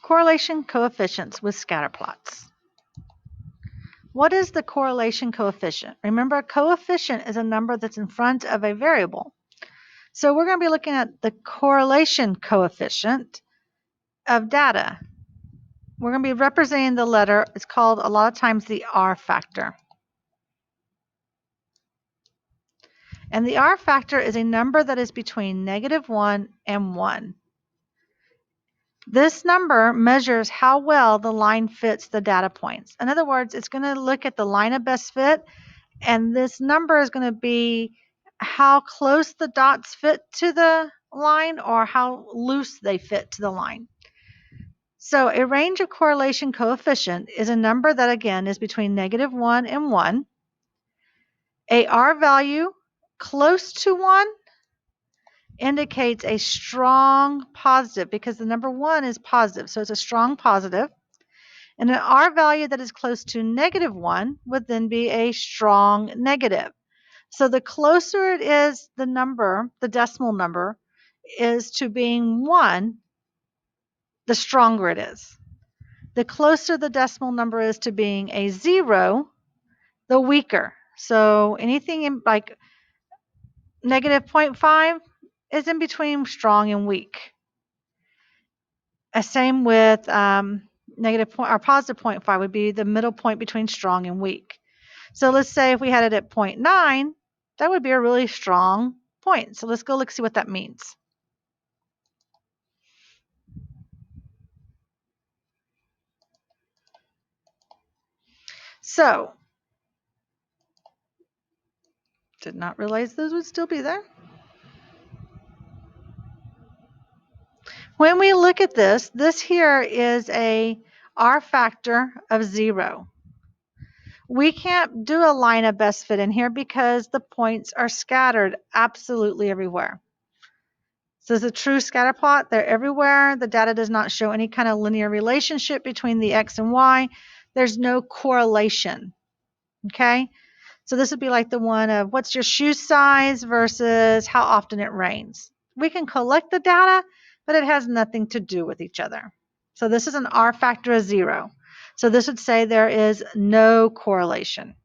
Correlation coefficients with scatter plots. What is the correlation coefficient? Remember, a coefficient is a number that's in front of a variable. So we're going to be looking at the correlation coefficient of data. We're going to be representing the letter, it's called a lot of times the R factor. And the R factor is a number that is between -1 and 1. This number measures how well the line fits the data points. In other words, it's going to look at the line of best fit, and this number is going to be how close the dots fit to the line or how loose they fit to the line. So a range of correlation coefficient is a number that, again, is between -1 and 1. A R value close to 1 indicates a strong positive because the number 1 is positive, so it's a strong positive. And an R value that is close to -1 would then be a strong negative. So the closer it is, the number, the decimal number, is to being 1, the stronger it is. The closer the decimal number is to being a 0, the weaker. So anything in like -0.5 is in between strong and weak. Same with negative point or positive 0.5 would be the middle point between strong and weak. So let's say if we had it at 0.9, that would be a really strong point. So let's go see what that means. So, did not realize those would still be there. When we look at this, this here is a R factor of 0. We can't do a line of best fit in here because the points are scattered absolutely everywhere. So it's a true scatter plot. They're everywhere. The data does not show any kind of linear relationship between the X and Y. There's no correlation. Okay? So this would be like the one of what's your shoe size versus how often it rains. We can collect the data, but it has nothing to do with each other. So this is an R factor of 0. So this would say there is no correlation.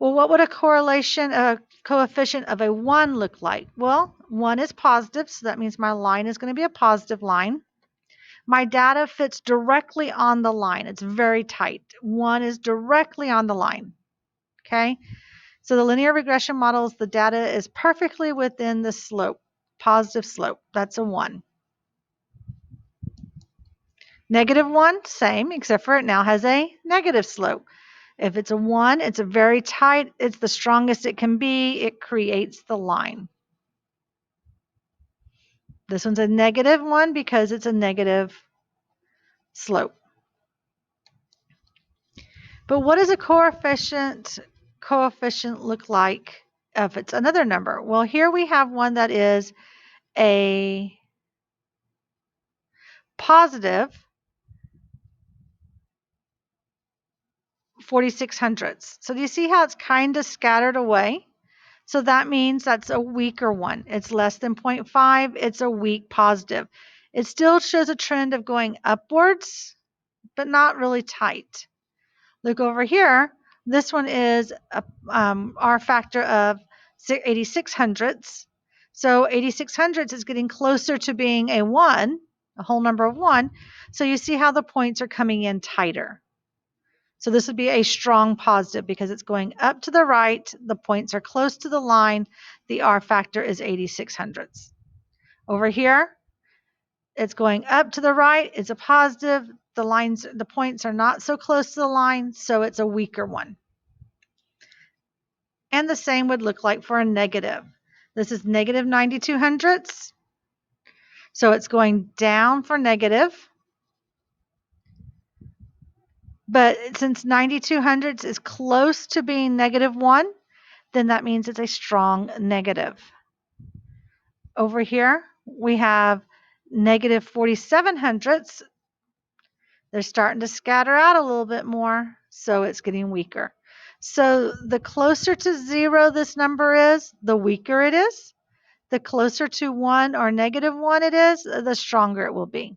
Well, what would a coefficient of a 1 look like? Well, 1 is positive, so that means my line is going to be a positive line. My data fits directly on the line. It's very tight. 1 is directly on the line. Okay? So the linear regression models, the data is perfectly within the slope, positive slope. That's a 1. -1, same, except for it now has a negative slope. If it's a 1, it's a very tight, it's the strongest it can be. It creates the line. This one's a -1 because it's a negative slope. But what does a coefficient look like if it's another number? Well, here we have one that is a positive 4600ths. So do you see how it's kind of scattered away? So that means that's a weaker one. It's less than 0.5. It's a weak positive. It still shows a trend of going upwards, but not really tight. Look over here. This one is a R factor of 8600ths. So 8600ths is getting closer to being a 1, a whole number of 1. So you see how the points are coming in tighter. So this would be a strong positive because it's going up to the right. The points are close to the line. The R factor is 8600ths. Over here, it's going up to the right. It's a positive. The points are not so close to the line, so it's a weaker one. And the same would look like for a negative. This is -9200ths. So it's going down for negative. But since 9200ths is close to being -1, then that means it's a strong negative. Over here, we have -4700ths. They're starting to scatter out a little bit more, so it's getting weaker. So the closer to 0 this number is, the weaker it is. the closer to 1 or -1 it is, the stronger it will be.